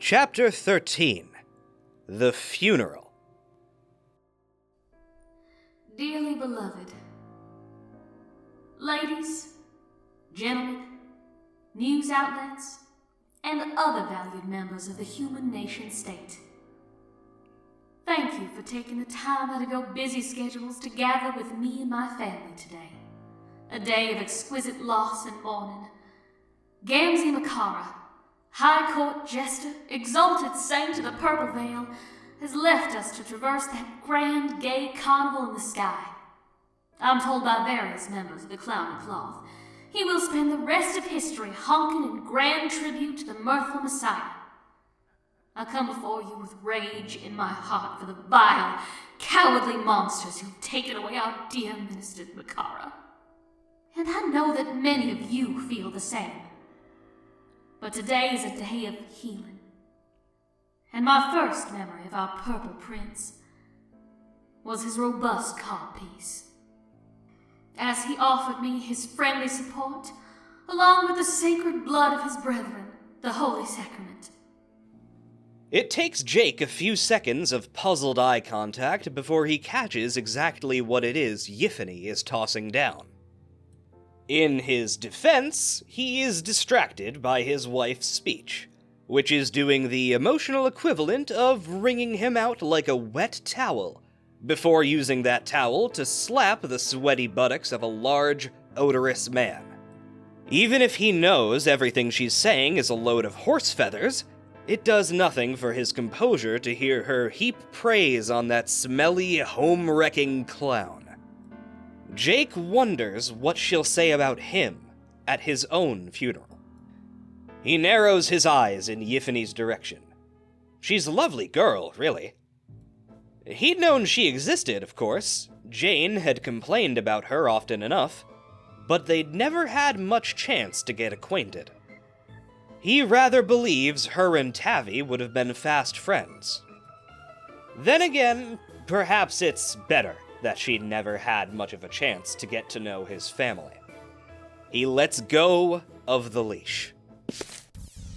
Chapter 13. The Funeral. Dearly beloved, ladies, gentlemen, news outlets, and other valued members of the human nation state. Thank you for taking the time out of your busy schedules to gather with me and my family today. A day of exquisite loss and mourning. Gamzee Makara, High Court Jester, exalted saint of the Purple Veil, has left us to traverse that grand, gay carnival in the sky. I'm told by various members of the Clown and Cloth, he will spend the rest of history honking in grand tribute to the mirthful Messiah. I come before you with rage in my heart for the vile, cowardly monsters who've taken away our dear Minister Makara. And I know that many of you feel the same. But today is a day of healing. And my first memory of our Purple Prince was his robust codpiece. As he offered me his friendly support, along with the sacred blood of his brethren, the Holy Sacrament. It takes Jake a few seconds of puzzled eye contact before he catches exactly what it is Yiffy is tossing down. In his defense, he is distracted by his wife's speech, which is doing the emotional equivalent of wringing him out like a wet towel, before using that towel to slap the sweaty buttocks of a large, odorous man. Even if he knows everything she's saying is a load of horse feathers, it does nothing for his composure to hear her heap praise on that smelly, home-wrecking clown. Jake wonders what she'll say about him at his own funeral. He narrows his eyes in Yiffy's direction. She's a lovely girl, really. He'd known she existed, of course. Jane had complained about her often enough, but they'd never had much chance to get acquainted. He rather believes her and Tavi would have been fast friends. Then again, perhaps it's better that she never had much of a chance to get to know his family. He lets go of the leash.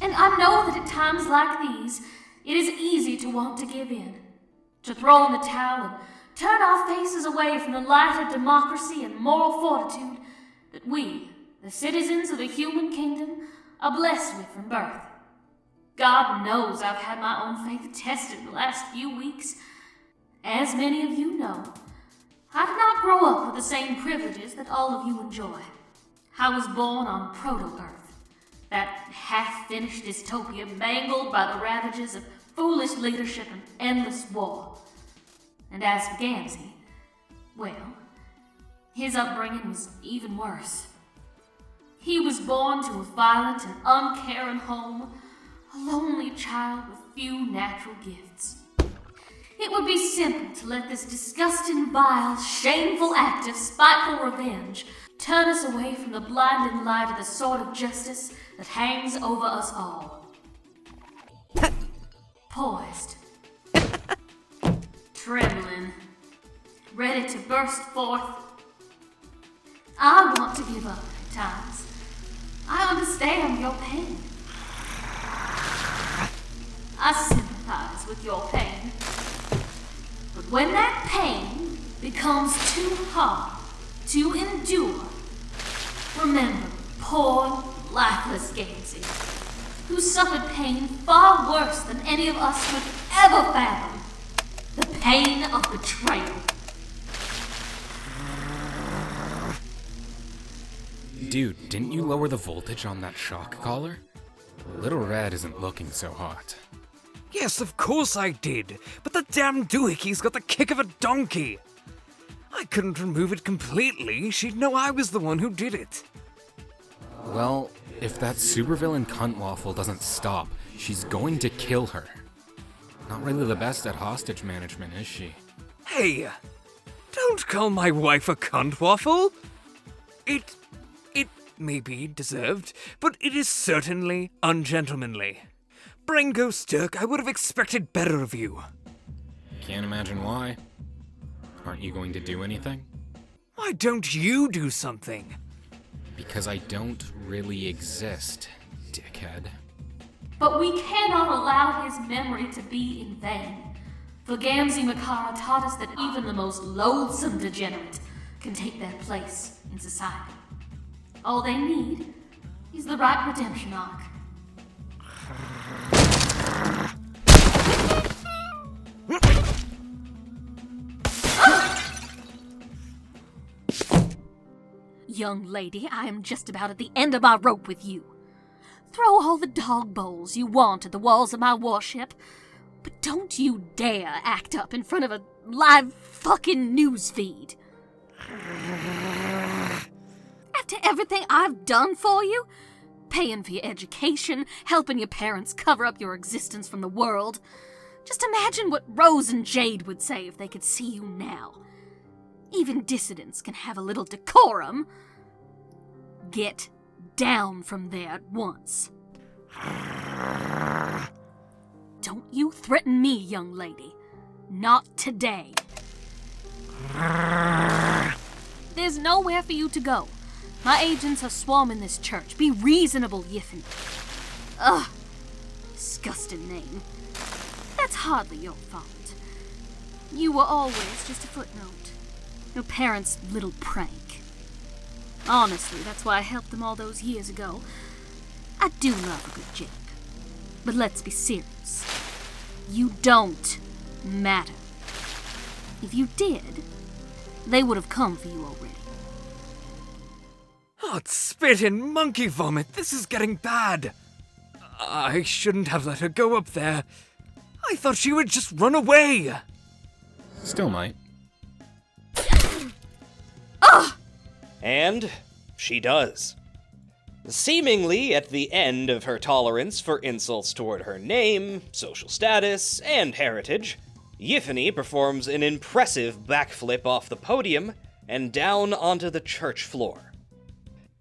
And I know that at times like these, it is easy to want to give in, to throw in the towel and turn our faces away from the light of democracy and moral fortitude that we, the citizens of the human kingdom, are blessed with from birth. God knows I've had my own faith tested the last few weeks. As many of you know, I did not grow up with the same privileges that all of you enjoy. I was born on Proto-Earth, that half-finished dystopia mangled by the ravages of foolish leadership and endless war. And as for Gamzee, well, his upbringing was even worse. He was born to a violent and uncaring home, a lonely child with few natural gifts. It would be simple to let this disgusting, vile, shameful act of spiteful revenge turn us away from the blinding light of the sword of justice that hangs over us all. Poised, trembling, ready to burst forth. I want to give up at times. I understand your pain. I sympathize with your pain. But when that pain becomes too hard to endure, remember poor, lifeless Gamzee, who suffered pain far worse than any of us could ever fathom. The pain of betrayal. Dude, didn't you lower the voltage on that shock collar? Little Red isn't looking so hot. Yes, of course I did, but the damn doohickeys got the kick of a donkey. I couldn't remove it completely. She'd know I was the one who did it. Well, if that supervillain cunt waffle doesn't stop, she's going to kill her. Not really the best at hostage management, is she? Hey, don't call my wife a cunt waffle. It may be deserved, but it is certainly ungentlemanly. Brango Sturk, I would have expected better of you. Can't imagine why. Aren't you going to do anything? Why don't you do something? Because I don't really exist, dickhead. but we cannot allow his memory to be in vain. For Gamzee Makara taught us that even the most loathsome degenerate can take their place in society. All they need is the right redemption arc. Young lady, I am just about at the end of my rope with you. Throw all the dog bowls you want at the walls of my warship, but don't you dare act up in front of a live fucking news feed. After everything I've done for you, paying for your education, helping your parents cover up your existence from the world, just imagine what Rose and Jade would say if they could see you now. Even dissidents can have a little decorum. Get down from there at once. Don't you threaten me, young lady. Not today. There's nowhere for you to go. My agents are swarming this church. Be reasonable, Yiffy. Ugh. Disgusting name. That's hardly your fault. You were always just a footnote. Your parents' little prank. Honestly, that's why I helped them all those years ago. I do love a good jape. But let's be serious. You don't matter. If you did, they would have come for you already. Oh, spit and monkey vomit. This is getting bad. I shouldn't have let her go up there. I thought she would just run away. Still might. And she does. Seemingly at the end of her tolerance for insults toward her name, social status, and heritage, Yiffy performs an impressive backflip off the podium and down onto the church floor.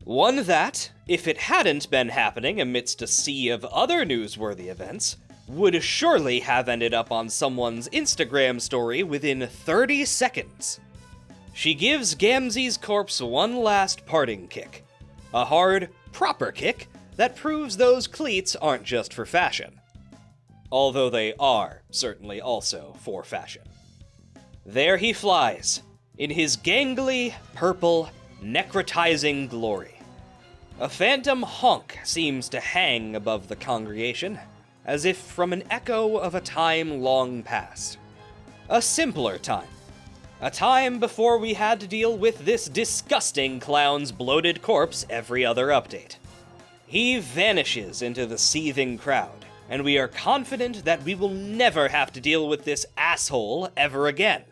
One that, if it hadn't been happening amidst a sea of other newsworthy events, would surely have ended up on someone's Instagram story within 30 seconds. She gives Gamzee's corpse one last parting kick. A hard, proper kick that proves those cleats aren't just for fashion. Although they are certainly also for fashion. There he flies, in his gangly, purple, necrotizing glory. A phantom honk seems to hang above the congregation, as if from an echo of a time long past. A simpler time. A time before we had to deal with this disgusting clown's bloated corpse every other update. He vanishes into the seething crowd, and we are confident that we will never have to deal with this asshole ever again.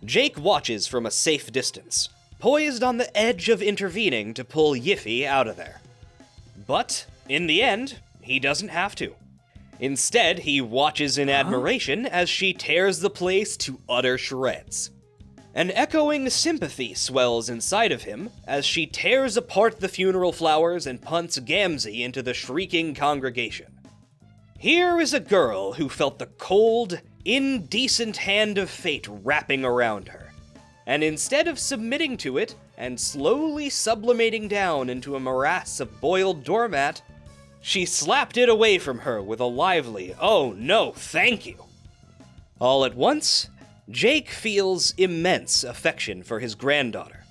Jake watches from a safe distance, poised on the edge of intervening to pull Yiffy out of there. But, in the end, he doesn't have to. Instead, he watches in admiration as she tears the place to utter shreds. An echoing sympathy swells inside of him as she tears apart the funeral flowers and punts Gamzee into the shrieking congregation. Here is a girl who felt the cold, indecent hand of fate wrapping around her, and instead of submitting to it and slowly sublimating down into a morass of boiled doormat, she slapped it away from her with a lively, "Oh no, thank you." All at once, Jake feels immense affection for his granddaughter.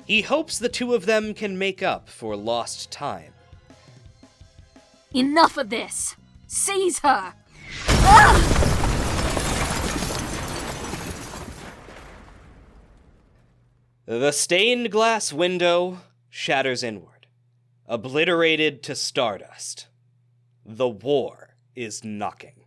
He hopes the two of them can make up for lost time. Enough of this! Seize her! The stained glass window shatters inward. Obliterated to stardust. The war is knocking.